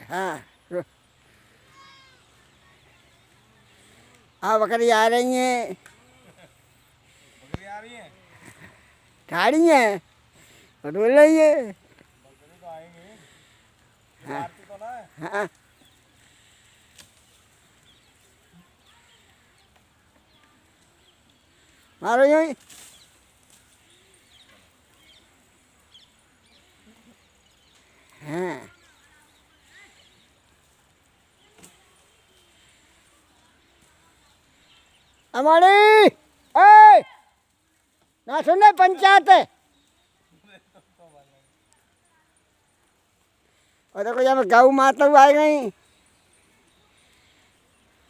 हाँ हाँ, बकरी आ रही हैं। बकरी आ रही है, ठाड़ी हैं, पटोल रही है। बकरी तो आएंगी, आरती तो ना है। हाँ मारो यूं। हाँ हमारी ए ना सुनने पंचायत है। और देखो जब गौ माता आ गई।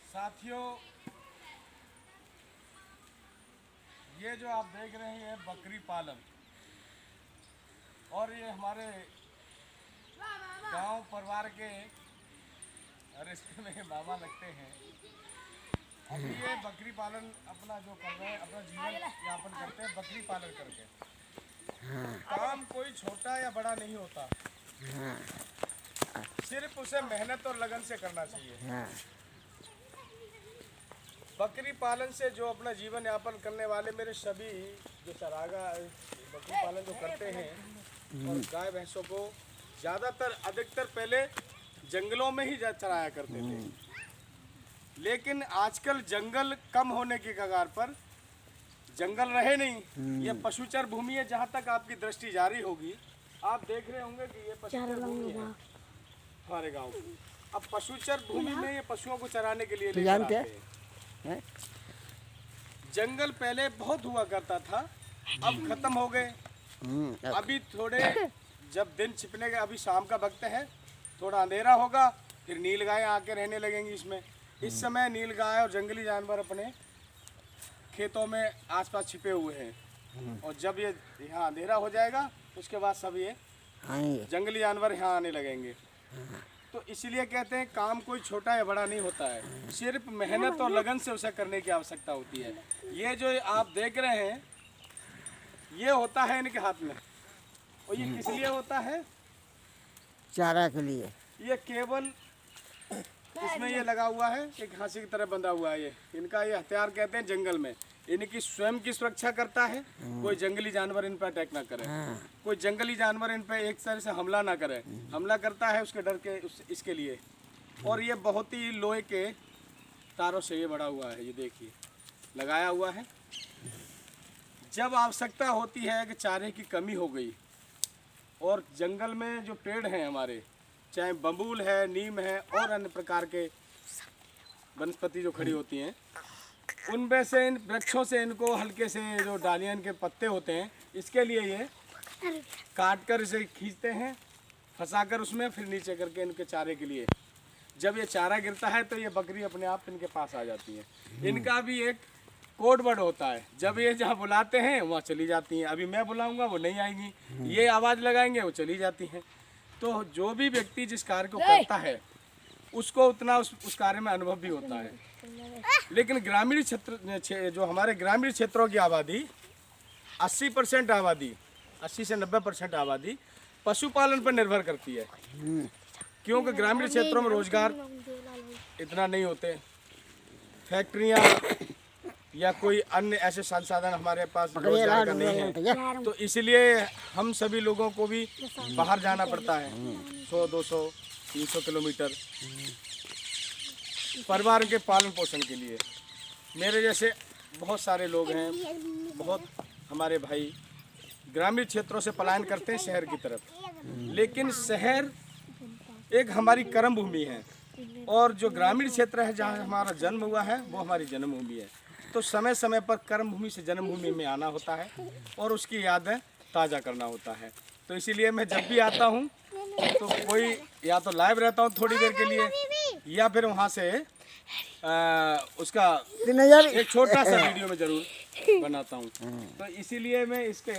साथियों, ये जो आप देख रहे हैं बकरी पालन, और ये हमारे गांव परिवार के रिश्ते में मामा लगते हैं। अभी ये बकरी पालन अपना जो कर रहे हैं, अपना जीवन यापन करते हैं बकरी पालन करके। काम कोई छोटा या बड़ा नहीं होता, सिर्फ उसे मेहनत और लगन से करना चाहिए। बकरी पालन से जो अपना जीवन यापन करने वाले मेरे सभी जो चरागा बकरी पालन जो करते हैं, और गाय भैंसों को ज़्यादातर अधिकतर पहले जंगलों में ही चराया करते थे, लेकिन आजकल जंगल कम होने के कगार पर, जंगल रहे नहीं। ये पशुचर भूमि है। जहाँ तक आपकी दृष्टि जारी होगी, आप देख रहे होंगे कि ये पशुचर भूमि है हमारे गांव की। अब पशुचर भूमि में ये पशुओं को चराने के लिए लेकर आते हैं। जंगल पहले बहुत हुआ करता था, अब खत्म हो गए। अभी थोड़े जब दिन छिपने के, अभी शाम का वक्त है, थोड़ा अंधेरा होगा, फिर नील गाय आके रहने लगेंगी इसमें। इस समय नील गाय और जंगली जानवर अपने खेतों में आसपास छिपे हुए हैं, और जब ये यहाँ अंधेरा हो जाएगा उसके बाद सब ये जंगली जानवर यहाँ आने लगेंगे। तो इसलिए कहते हैं काम कोई छोटा या बड़ा नहीं होता है, सिर्फ मेहनत और लगन से उसे करने की आवश्यकता होती है। ये जो आप देख रहे हैं, ये होता है इनके हाथ में, और ये किस लिए होता है? चारा के लिए। ये केवल इसमें ये लगा हुआ है, एक फांसी की तरह बंधा हुआ है। ये इनका ये हथियार कहते हैं जंगल में। इनकी स्वयं की सुरक्षा करता है, कोई जंगली जानवर इन पर अटैक ना करे, कोई जंगली जानवर इन पर एक तरह से हमला ना करे। हमला करता है उसके डर के इसके लिए। और ये बहुत ही लोहे के तारों से ये बड़ा हुआ है, ये देखिए लगाया हुआ है। जब आवश्यकता होती है कि चारे की कमी हो गई, और जंगल में जो पेड़ हैं हमारे, चाहे बबूल है, नीम है, और अन्य प्रकार के वनस्पति जो खड़ी होती हैं, उनमें से इन वृक्षों से इनको हल्के से जो डालियाँ इनके पत्ते होते हैं, इसके लिए ये काट कर इसे खींचते हैं, फंसाकर उसमें, फिर नीचे करके इनके चारे के लिए। जब ये चारा गिरता है तो ये बकरी अपने आप इनके पास आ जाती है। इनका भी एक कोड वर्ड होता है, जब ये जहाँ बुलाते हैं वहाँ चली जाती हैं। अभी मैं बुलाऊंगा वो नहीं आएंगी, ये आवाज़ लगाएंगे वो चली जाती हैं। तो जो भी व्यक्ति जिस कार्य को करता है उसको उतना उस कार्य में अनुभव भी होता है। लेकिन ग्रामीण क्षेत्र, जो हमारे ग्रामीण क्षेत्रों की आबादी 80% आबादी, 80 से 90% आबादी पशुपालन पर निर्भर करती है, क्योंकि ग्रामीण क्षेत्रों में रोजगार इतना नहीं होते, फैक्ट्रियाँ या कोई अन्य ऐसे संसाधन हमारे पास रोजगार का नहीं है। तो इसलिए हम सभी लोगों को भी बाहर जाना पड़ता है 100, 200, 300 किलोमीटर परिवार के पालन पोषण के लिए। मेरे जैसे बहुत सारे लोग हैं, बहुत हमारे भाई ग्रामीण क्षेत्रों से पलायन करते हैं शहर की तरफ, लेकिन शहर एक हमारी कर्म भूमि है, और जो ग्रामीण क्षेत्र है जहाँ हमारा जन्म हुआ है वो हमारी जन्मभूमि है। तो समय समय पर कर्म भूमि से जन्मभूमि में आना होता है और उसकी यादें ताज़ा करना होता है। तो इसीलिए मैं जब भी आता हूँ तो कोई या तो लाइव रहता हूँ थोड़ी देर के लिए, या फिर वहाँ से उसका एक छोटा सा वीडियो में ज़रूर बनाता हूँ। तो इसीलिए मैं इसके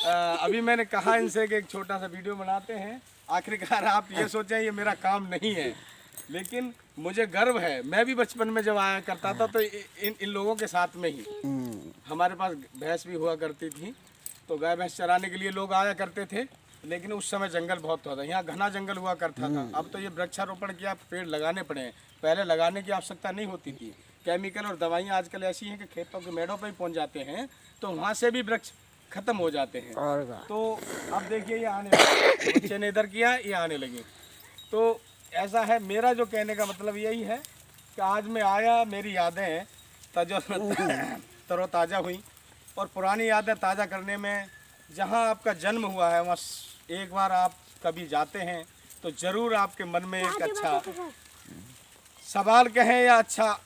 अभी मैंने कहा इनसे कि एक छोटा सा वीडियो बनाते हैं। आखिरकार आप ये सोचें ये मेरा काम नहीं है, लेकिन मुझे गर्व है। मैं भी बचपन में जब आया करता था तो इन लोगों के साथ में ही, हमारे पास भैंस भी हुआ करती थी, तो गाय भैंस चराने के लिए लोग आया करते थे। लेकिन उस समय जंगल बहुत था, यहाँ घना जंगल हुआ करता था। अब तो ये वृक्षारोपण किया, पेड़ लगाने पड़े हैं, पहले लगाने की आवश्यकता नहीं होती थी। केमिकल और दवाइयाँ आजकल ऐसी हैं कि खेतों के मेड़ों पर ही पहुँच जाते हैं, तो वहाँ से भी वृक्ष खत्म हो जाते हैं। और का तो अब देखिए ये आने लगे, बच्चे ने इधर किया, ये आने लगे। तो ऐसा है, मेरा जो कहने का मतलब यही है कि आज मैं आया, मेरी यादें तरोताज़ा हुई, और पुरानी यादें ताज़ा करने में, जहाँ आपका जन्म हुआ है वहाँ एक बार आप कभी जाते हैं तो ज़रूर आपके मन में एक अच्छा सवाल कहें या अच्छा